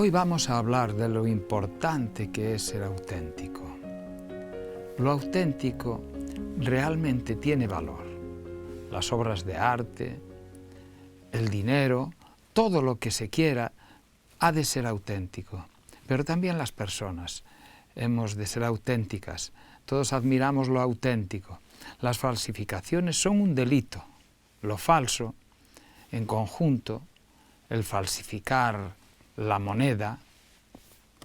Hoy vamos a hablar de lo importante que es ser auténtico. Lo auténtico realmente tiene valor. Las obras de arte, el dinero, todo lo que se quiera ha de ser auténtico. Pero también las personas hemos de ser auténticas. Todos admiramos lo auténtico. Las falsificaciones son un delito. Lo falso, en conjunto, el falsificar la moneda,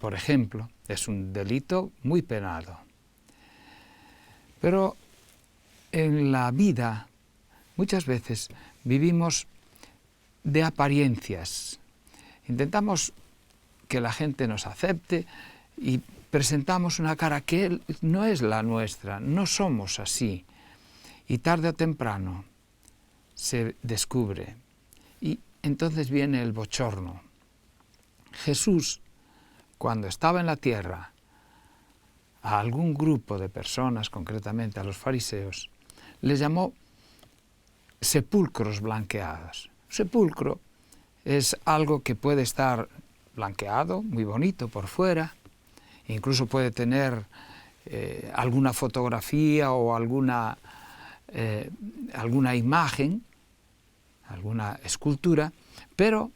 por ejemplo, es un delito muy penado. Pero en la vida muchas veces vivimos de apariencias. Intentamos que la gente nos acepte y presentamos una cara que no es la nuestra, no somos así. Y tarde o temprano se descubre. Y entonces viene el bochorno. Jesús, cuando estaba en la tierra, a algún grupo de personas, concretamente a los fariseos, les llamó sepulcros blanqueados. Sepulcro es algo que puede estar blanqueado, muy bonito por fuera, incluso puede tener alguna fotografía o alguna imagen, alguna escultura, pero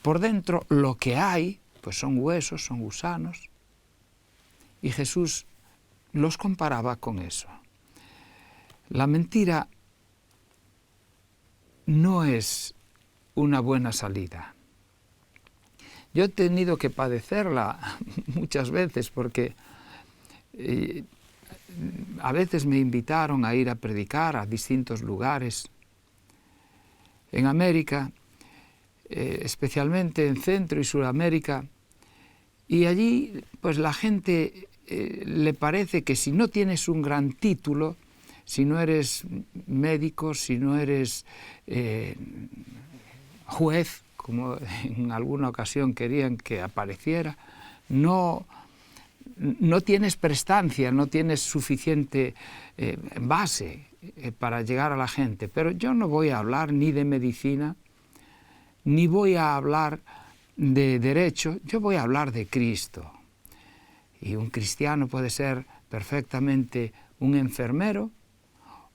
por dentro lo que hay, pues son huesos, son gusanos, y Jesús los comparaba con eso. La mentira no es una buena salida. Yo he tenido que padecerla muchas veces porque a veces me invitaron a ir a predicar a distintos lugares. En América, especialmente en Centro y Sudamérica, y allí pues la gente le parece que si no tienes un gran título, si no eres médico, si no eres juez, como en alguna ocasión querían que apareciera, no tienes prestancia, no tienes suficiente base para llegar a la gente. Pero yo no voy a hablar ni de medicina, ni voy a hablar de derecho, yo voy a hablar de Cristo. Y un cristiano puede ser perfectamente un enfermero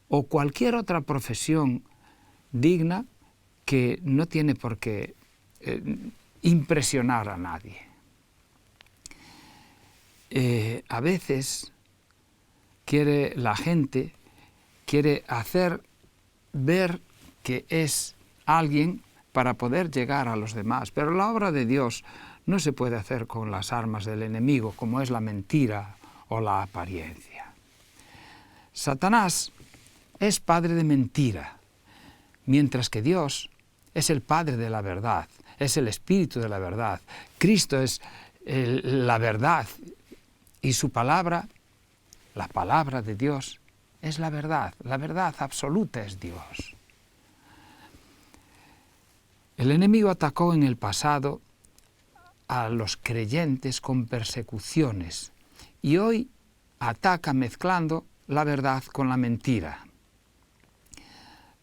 o cualquier otra profesión digna que no tiene por qué impresionar a nadie. A veces la gente quiere hacer ver que es alguien para poder llegar a los demás. Pero la obra de Dios no se puede hacer con las armas del enemigo, como es la mentira o la apariencia. Satanás es padre de mentira, mientras que Dios es el Padre de la verdad, es el Espíritu de la verdad. Cristo es la verdad y su palabra, la palabra de Dios, es la verdad absoluta es Dios. El enemigo atacó en el pasado a los creyentes con persecuciones y hoy ataca mezclando la verdad con la mentira.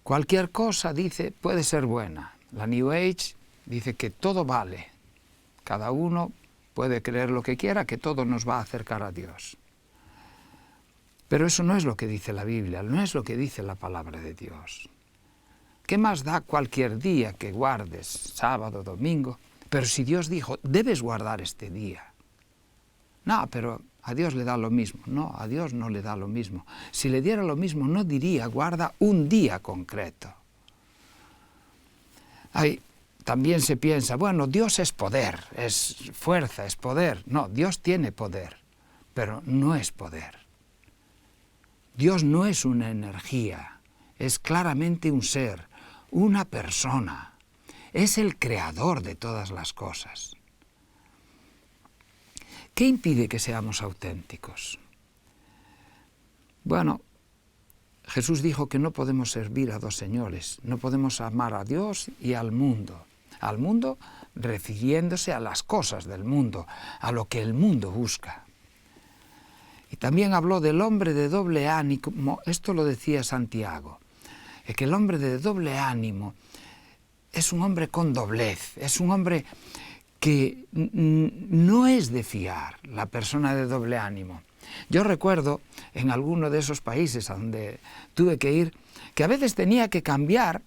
Cualquier cosa, dice, puede ser buena. La New Age dice que todo vale. Cada uno puede creer lo que quiera, que todo nos va a acercar a Dios. Pero eso no es lo que dice la Biblia, no es lo que dice la palabra de Dios. ¿Qué más da cualquier día que guardes, sábado, domingo? Pero si Dios dijo, debes guardar este día. No, pero a Dios le da lo mismo. No, a Dios no le da lo mismo. Si le diera lo mismo, no diría, guarda un día concreto. También se piensa, bueno, Dios es poder, es fuerza, es poder. No, Dios tiene poder, pero no es poder. Dios no es una energía, es claramente un ser, una persona. Es el creador de todas las cosas. ¿Qué impide que seamos auténticos? Bueno, Jesús dijo que no podemos servir a dos señores, no podemos amar a Dios y al mundo refiriéndose a las cosas del mundo, a lo que el mundo busca. Y también habló del hombre de doble ánimo, esto lo decía Santiago, que el hombre de doble ánimo es un hombre con doblez, es un hombre que no es de fiar la persona de doble ánimo. Yo recuerdo en alguno de esos países a donde tuve que ir, que a veces tenía que cambiar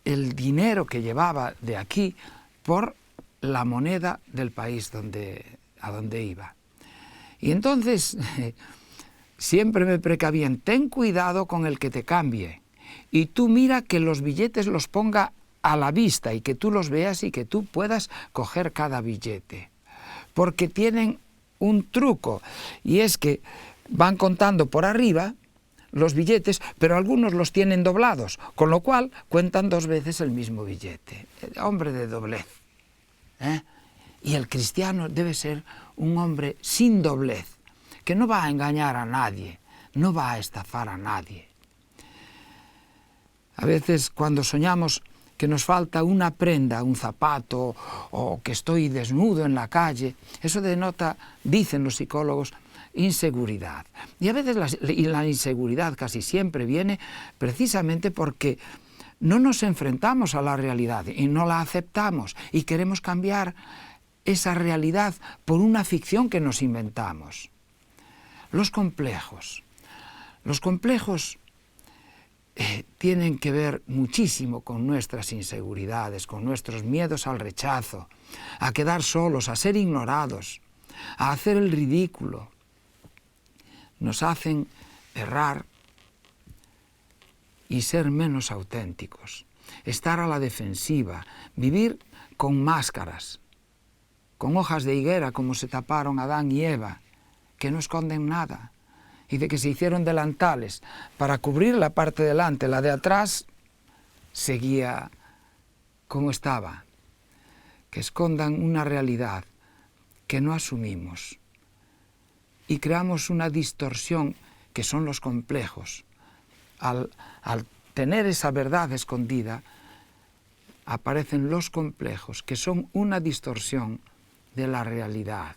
el dinero que llevaba de aquí por la moneda del país a donde iba. Y entonces siempre me precavían, ten cuidado con el que te cambie, y tú mira que los billetes los ponga a la vista y que tú los veas y que tú puedas coger cada billete. Porque tienen un truco, y es que van contando por arriba los billetes, pero algunos los tienen doblados, con lo cual cuentan 2 veces el mismo billete. Hombre de doblez. Y el cristiano debe ser un hombre sin doblez, que no va a engañar a nadie, no va a estafar a nadie. A veces cuando soñamos que nos falta una prenda, un zapato, o que estoy desnudo en la calle, eso denota, dicen los psicólogos, inseguridad. Y a veces la inseguridad casi siempre viene precisamente porque no nos enfrentamos a la realidad y no la aceptamos y queremos cambiar esa realidad por una ficción que nos inventamos. Los complejos. Los complejos tienen que ver muchísimo con nuestras inseguridades, con nuestros miedos al rechazo, a quedar solos, a ser ignorados, a hacer el ridículo. Nos hacen errar y ser menos auténticos, estar a la defensiva, vivir con máscaras, con hojas de higuera como se taparon Adán y Eva, que no esconden nada. Y de que se hicieron delantales para cubrir la parte de delante, la de atrás seguía como estaba. Que escondan una realidad que no asumimos y creamos una distorsión que son los complejos. Al tener esa verdad escondida, aparecen los complejos, que son una distorsión de la realidad.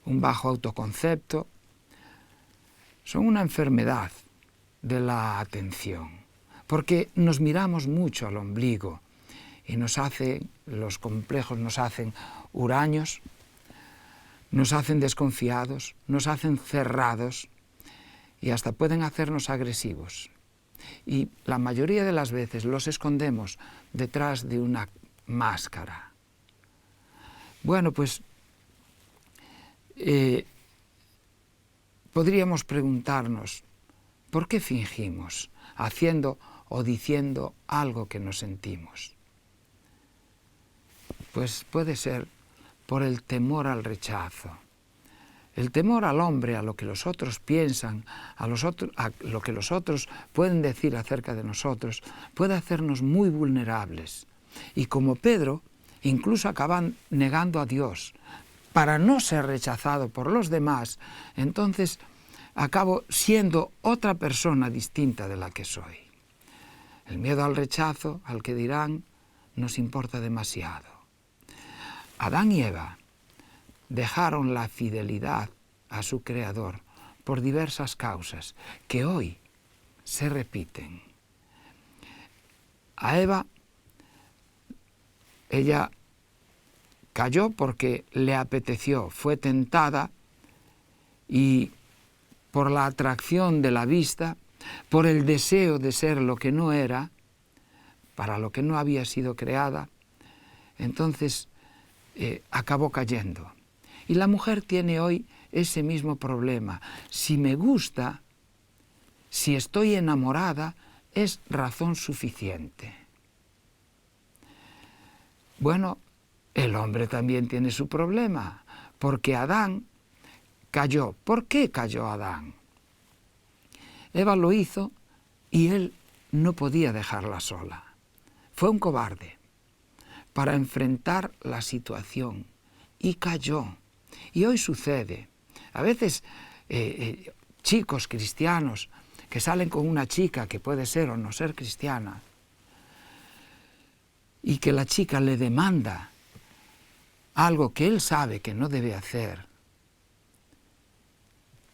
Un bajo autoconcepto, son una enfermedad de la atención, porque nos miramos mucho al ombligo y los complejos nos hacen huraños, nos hacen desconfiados, nos hacen cerrados y hasta pueden hacernos agresivos. Y la mayoría de las veces los escondemos detrás de una máscara. Bueno, pues podríamos preguntarnos, ¿por qué fingimos haciendo o diciendo algo que no sentimos? Pues puede ser por el temor al rechazo, el temor al hombre, a lo que los otros piensan, a lo que los otros pueden decir acerca de nosotros, puede hacernos muy vulnerables. Y como Pedro, incluso acaban negando a Dios, para no ser rechazado por los demás, entonces acabo siendo otra persona distinta de la que soy. El miedo al rechazo, al que dirán, nos importa demasiado. Adán y Eva dejaron la fidelidad a su Creador por diversas causas que hoy se repiten. A Eva, ella cayó porque le apeteció, fue tentada y por la atracción de la vista, por el deseo de ser lo que no era, para lo que no había sido creada, entonces acabó cayendo. Y la mujer tiene hoy ese mismo problema. Si me gusta, si estoy enamorada, es razón suficiente. Bueno, el hombre también tiene su problema, porque Adán cayó. ¿Por qué cayó Adán? Eva lo hizo y él no podía dejarla sola. Fue un cobarde para enfrentar la situación y cayó. Y hoy sucede. A veces chicos cristianos que salen con una chica que puede ser o no ser cristiana y que la chica le demanda algo que él sabe que no debe hacer.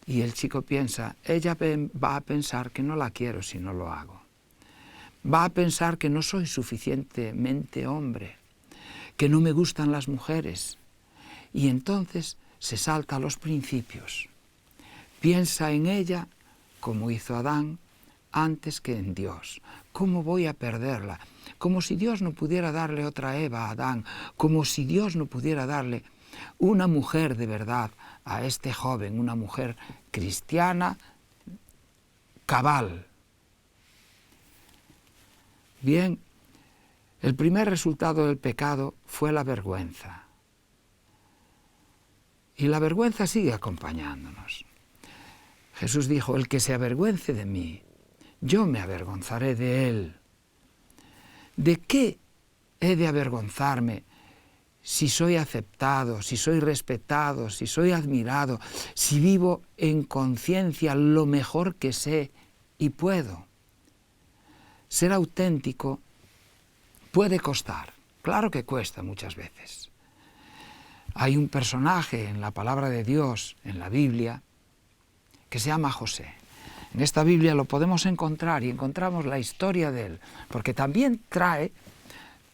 Y el chico piensa, ella va a pensar que no la quiero si no lo hago. Va a pensar que no soy suficientemente hombre, que no me gustan las mujeres. Y entonces se salta a los principios. Piensa en ella como hizo Adán antes que en Dios. ¿Cómo voy a perderla? Como si Dios no pudiera darle otra Eva a Adán, como si Dios no pudiera darle una mujer de verdad a este joven, una mujer cristiana, cabal. Bien, el primer resultado del pecado fue la vergüenza. Y la vergüenza sigue acompañándonos. Jesús dijo, el que se avergüence de mí, yo me avergonzaré de él. ¿De qué he de avergonzarme si soy aceptado, si soy respetado, si soy admirado, si vivo en conciencia lo mejor que sé y puedo? Ser auténtico puede costar, claro que cuesta muchas veces. Hay un personaje en la palabra de Dios, en la Biblia, que se llama José. En esta Biblia lo podemos encontrar y encontramos la historia de él, porque también trae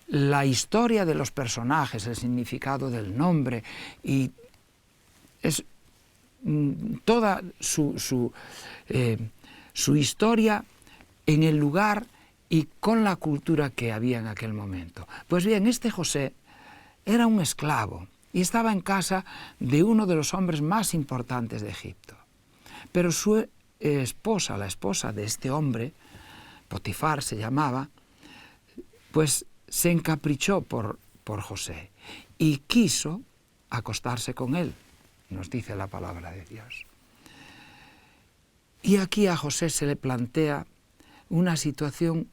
la historia de los personajes, el significado del nombre, y es toda su historia en el lugar y con la cultura que había en aquel momento. Pues bien, este José era un esclavo y estaba en casa de uno de los hombres más importantes de Egipto. Pero su esposa, la esposa de este hombre, Potifar se llamaba, pues se encaprichó por José y quiso acostarse con él, nos dice la palabra de Dios. Y aquí a José se le plantea una situación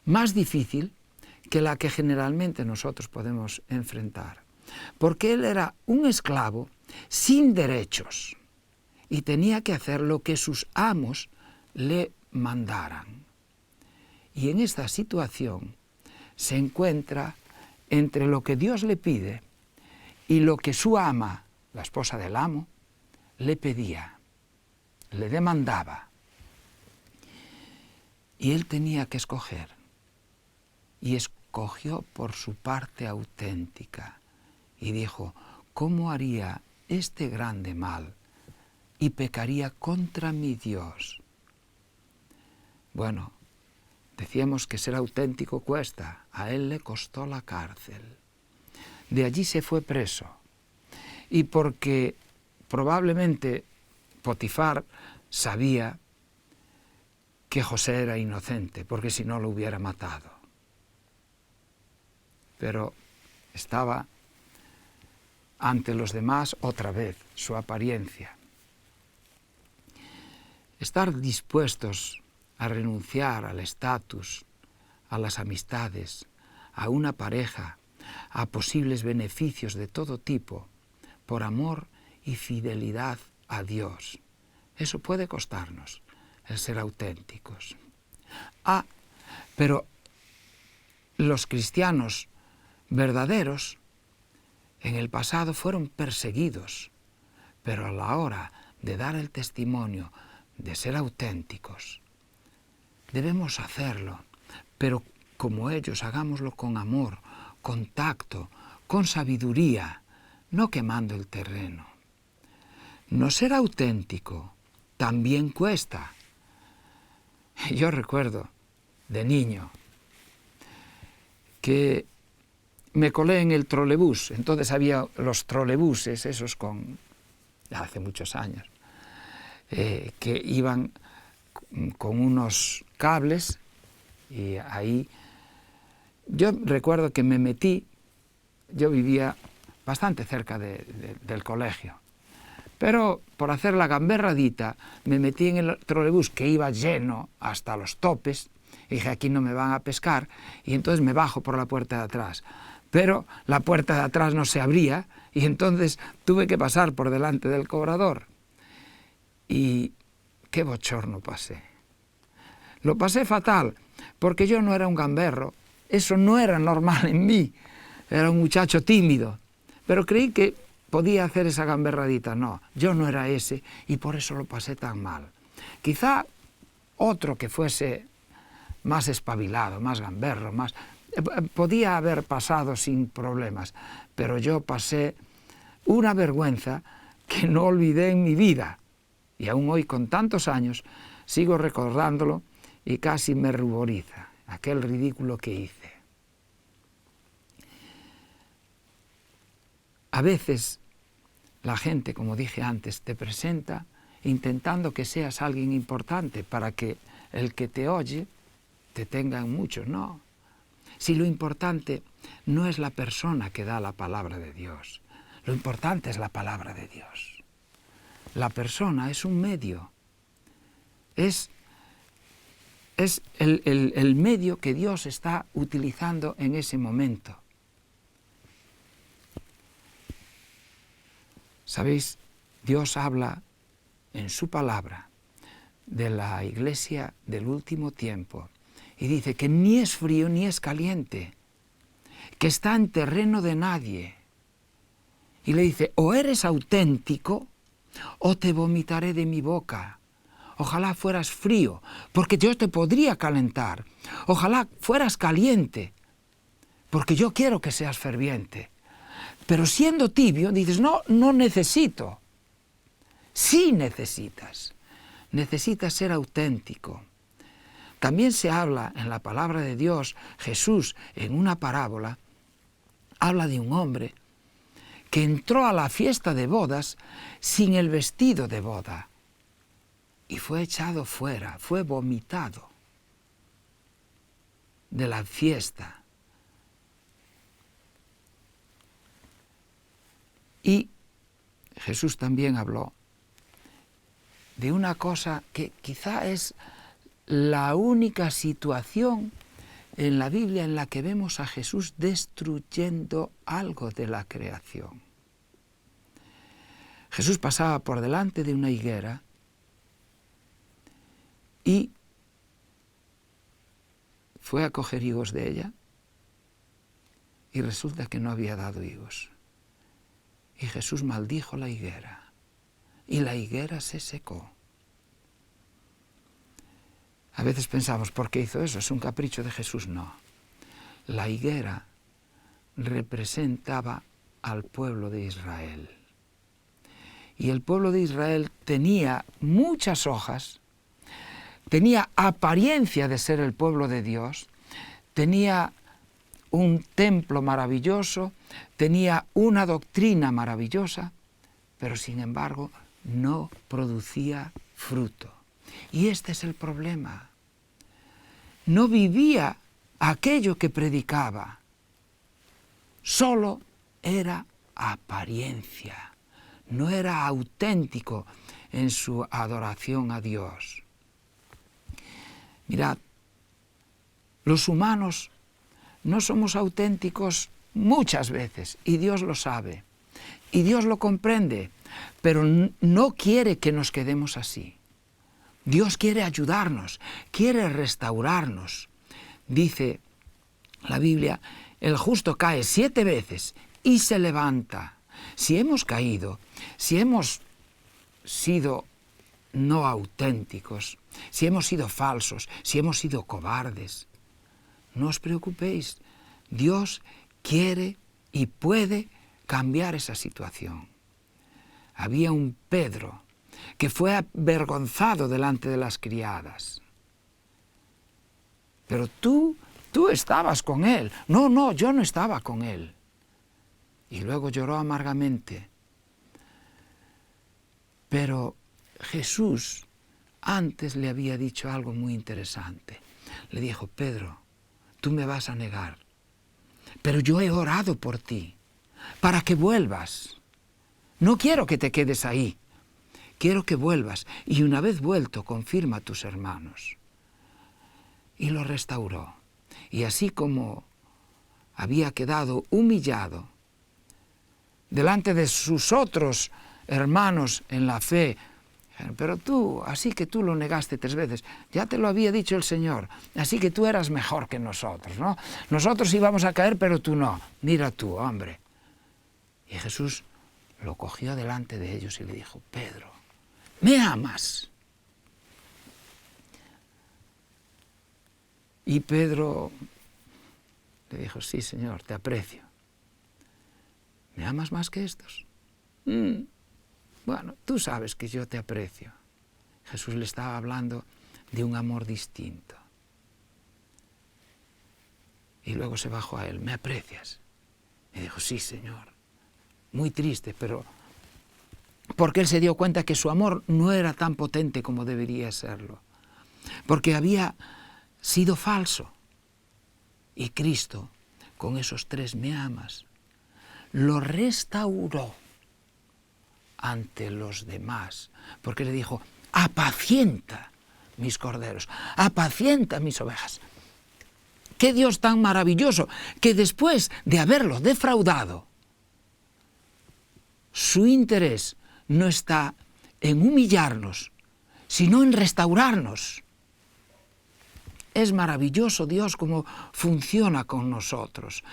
más difícil que la que generalmente nosotros podemos enfrentar, porque él era un esclavo sin derechos y tenía que hacer lo que sus amos le mandaran. Y en esta situación se encuentra entre lo que Dios le pide y lo que su ama, la esposa del amo, le pedía, le demandaba. Y él tenía que escoger. Y escogió por su parte auténtica. Y dijo, ¿cómo haría este grande mal? Y pecaría contra mi Dios. Bueno, decíamos que ser auténtico cuesta. A él le costó la cárcel. De allí se fue preso. Y porque probablemente Potifar sabía que José era inocente, porque si no lo hubiera matado. Pero estaba ante los demás otra vez su apariencia. Estar dispuestos a renunciar al estatus, a las amistades, a una pareja, a posibles beneficios de todo tipo, por amor y fidelidad a Dios. Eso puede costarnos, el ser auténticos. Pero los cristianos verdaderos en el pasado fueron perseguidos, pero a la hora de dar el testimonio, de ser auténticos, debemos hacerlo, pero como ellos, hagámoslo con amor, con tacto, con sabiduría, no quemando el terreno. No ser auténtico también cuesta. Yo recuerdo de niño que me colé en el trolebús, entonces había los trolebuses, esos hace muchos años, que iban con unos cables y ahí yo recuerdo que me metí, yo vivía bastante cerca del colegio, pero por hacer la gamberradita me metí en el trolebús que iba lleno hasta los topes y dije aquí no me van a pescar y entonces me bajo por la puerta de atrás. Pero la puerta de atrás no se abría y entonces tuve que pasar por delante del cobrador. Y qué bochorno pasé. Lo pasé fatal, porque yo no era un gamberro, eso no era normal en mí, era un muchacho tímido, pero creí que podía hacer esa gamberradita. No, yo no era ese y por eso lo pasé tan mal. Quizá otro que fuese más espabilado, más gamberro, podía haber pasado sin problemas, pero yo pasé una vergüenza que no olvidé en mi vida. Y aún hoy, con tantos años, sigo recordándolo y casi me ruboriza aquel ridículo que hice. A veces la gente, como dije antes, te presenta intentando que seas alguien importante para que el que te oye te tenga en mucho. No. Si lo importante no es la persona que da la palabra de Dios, lo importante es la palabra de Dios. La persona es un medio, es el medio que Dios está utilizando en ese momento. ¿Sabéis? Dios habla en su palabra de la iglesia del último tiempo y dice que ni es frío ni es caliente, que está en terreno de nadie. Y le dice, o eres auténtico o te vomitaré de mi boca. Ojalá fueras frío, porque yo te podría calentar. Ojalá fueras caliente, porque yo quiero que seas ferviente. Pero siendo tibio, dices, no necesito. Sí necesitas. Necesitas ser auténtico. También se habla en la palabra de Dios, Jesús, en una parábola, habla de un hombre que entró a la fiesta de bodas sin el vestido de boda y fue echado fuera, fue vomitado de la fiesta. Y Jesús también habló de una cosa que quizá es la única situación en la Biblia en la que vemos a Jesús destruyendo algo de la creación. Jesús pasaba por delante de una higuera y fue a coger higos de ella y resulta que no había dado higos. Y Jesús maldijo la higuera y la higuera se secó. A veces pensamos, ¿por qué hizo eso? ¿Es un capricho de Jesús? No. La higuera representaba al pueblo de Israel. Y el pueblo de Israel tenía muchas hojas, tenía apariencia de ser el pueblo de Dios, tenía un templo maravilloso, tenía una doctrina maravillosa, pero sin embargo no producía fruto. Y este es el problema. No vivía aquello que predicaba, solo era apariencia, no era auténtico en su adoración a Dios. Mirad, los humanos no somos auténticos muchas veces, y Dios lo sabe, y Dios lo comprende, pero no quiere que nos quedemos así. Dios quiere ayudarnos, quiere restaurarnos. Dice la Biblia, el justo cae 7 veces y se levanta. Si hemos caído, si hemos sido no auténticos, si hemos sido falsos, si hemos sido cobardes, no os preocupéis, Dios quiere y puede cambiar esa situación. Había un Pedro que fue avergonzado delante de las criadas. Pero tú estabas con él. No, yo no estaba con él. Y luego lloró amargamente. Pero Jesús antes le había dicho algo muy interesante. Le dijo, Pedro, tú me vas a negar, pero yo he orado por ti, para que vuelvas. No quiero que te quedes ahí. Quiero que vuelvas, y una vez vuelto, confirma a tus hermanos. Y lo restauró. Y así como había quedado humillado delante de sus otros hermanos en la fe, pero tú, así que tú lo negaste 3 veces, ya te lo había dicho el Señor, así que tú eras mejor que nosotros, ¿no? Nosotros íbamos a caer, pero tú no. Mira tú, hombre. Y Jesús lo cogió delante de ellos y le dijo, Pedro, ¿me amas? Y Pedro Le dijo, sí, Señor, te aprecio. ¿Me amas más que estos? Bueno, tú sabes que yo te aprecio. Jesús le estaba hablando de un amor distinto. Y luego se bajó a él, ¿me aprecias? Y dijo, sí, Señor. Muy triste, pero porque él se dio cuenta que su amor no era tan potente como debería serlo. Porque había sido falso. Y Cristo, con esos 3 me amas, lo restauró ante los demás. Porque le dijo, apacienta mis corderos, apacienta mis ovejas. ¡Qué Dios tan maravilloso! Que después de haberlos defraudado, su interés no está en humillarnos, sino en restaurarnos. Es maravilloso Dios cómo funciona con nosotros.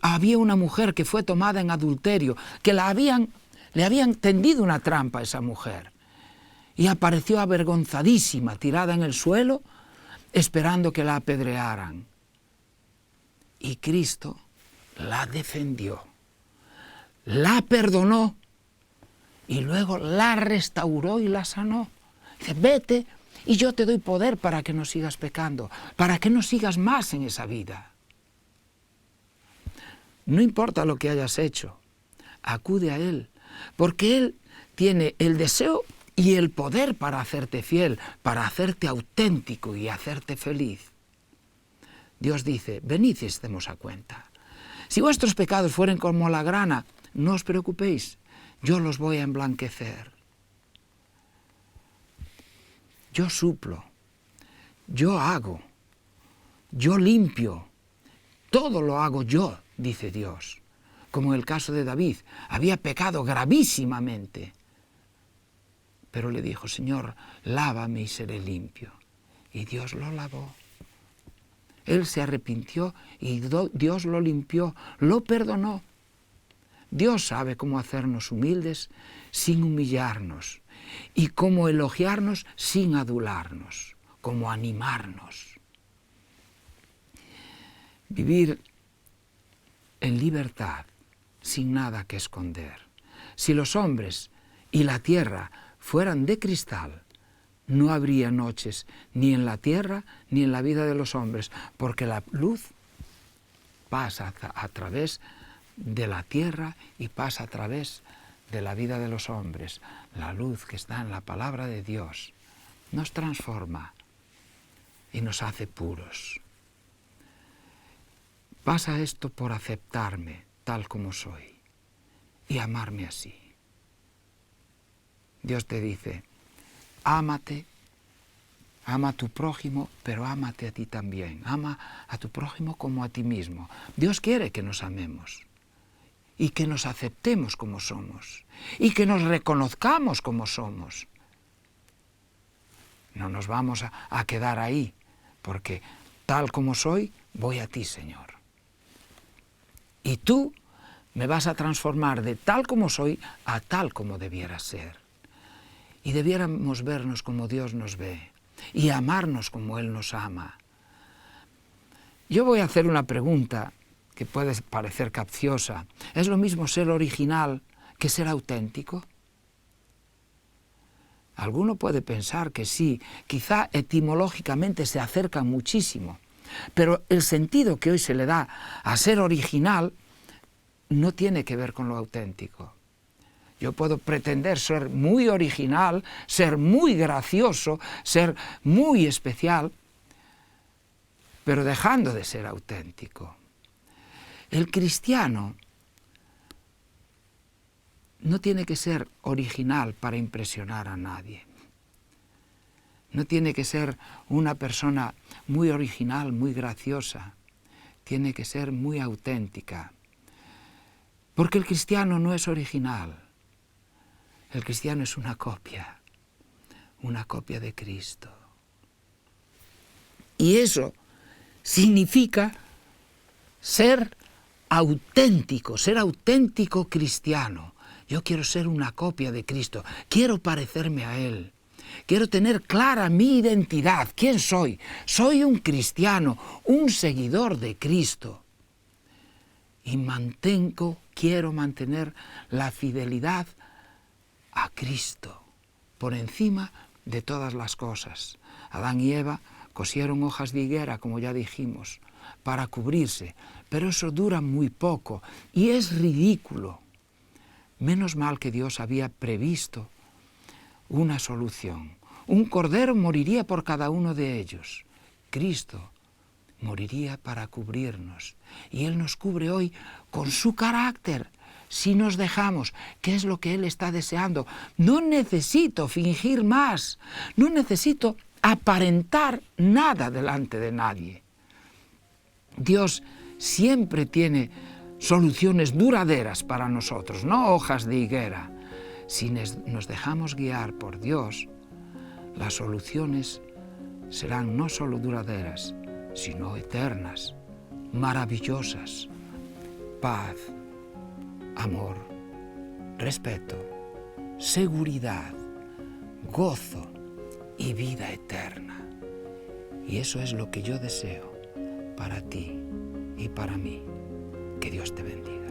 Había una mujer que fue tomada en adulterio, que le habían tendido una trampa a esa mujer. Y apareció avergonzadísima, tirada en el suelo, esperando que la apedrearan. Y Cristo la defendió, la perdonó y luego la restauró y la sanó. Dice, vete y yo te doy poder para que no sigas pecando, para que no sigas más en esa vida. No importa lo que hayas hecho, acude a Él, porque Él tiene el deseo y el poder para hacerte fiel, para hacerte auténtico y hacerte feliz. Dios dice, venid y estemos a cuenta. Si vuestros pecados fueren como la grana, no os preocupéis, yo los voy a emblanquecer. Yo suplo, yo hago, yo limpio, todo lo hago yo, dice Dios. Como en el caso de David, había pecado gravísimamente. Pero le dijo, Señor, lávame y seré limpio. Y Dios lo lavó. Él se arrepintió y Dios lo limpió, lo perdonó. Dios sabe cómo hacernos humildes sin humillarnos y cómo elogiarnos sin adularnos, cómo animarnos. Vivir en libertad, sin nada que esconder. Si los hombres y la tierra fueran de cristal, no habría noches ni en la tierra ni en la vida de los hombres, porque la luz pasa a través de la tierra y pasa a través de la vida de los hombres. La luz que está en la palabra de Dios nos transforma y nos hace puros. Pasa esto por aceptarme tal como soy y amarme así. Dios te dice, ámate, ama a tu prójimo, pero ámate a ti también. Ama a tu prójimo como a ti mismo. Dios quiere que nos amemos y que nos aceptemos como somos y que nos reconozcamos como somos. No nos vamos a quedar ahí, porque tal como soy, voy a ti, Señor. Y tú me vas a transformar de tal como soy a tal como debiera ser. Y debiéramos vernos como Dios nos ve y amarnos como Él nos ama. Yo voy a hacer una pregunta que puede parecer capciosa. ¿Es lo mismo ser original que ser auténtico? Alguno puede pensar que sí, quizá etimológicamente se acercan muchísimo, pero el sentido que hoy se le da a ser original no tiene que ver con lo auténtico. Yo puedo pretender ser muy original, ser muy gracioso, ser muy especial, pero dejando de ser auténtico. El cristiano no tiene que ser original para impresionar a nadie. No tiene que ser una persona muy original, muy graciosa. Tiene que ser muy auténtica. Porque el cristiano no es original. El cristiano es una copia de Cristo. Y eso significa ser auténtico cristiano. Yo quiero ser una copia de Cristo, quiero parecerme a Él, quiero tener clara mi identidad. ¿Quién soy? Soy un cristiano, un seguidor de Cristo. y quiero mantener la fidelidad a Cristo por encima de todas las cosas. Adán y Eva cosieron hojas de higuera, como ya dijimos, para cubrirse, pero eso dura muy poco y es ridículo. Menos mal que Dios había previsto una solución. Un cordero moriría por cada uno de ellos. Cristo moriría para cubrirnos. Y Él nos cubre hoy con su carácter. Si nos dejamos, ¿qué es lo que Él está deseando? No necesito fingir más. No necesito aparentar nada delante de nadie. Dios siempre tiene soluciones duraderas para nosotros, no hojas de higuera. Si nos dejamos guiar por Dios, las soluciones serán no solo duraderas, sino eternas, maravillosas. Paz, amor, respeto, seguridad, gozo y vida eterna. Y eso es lo que yo deseo para ti y para mí. Que Dios te bendiga.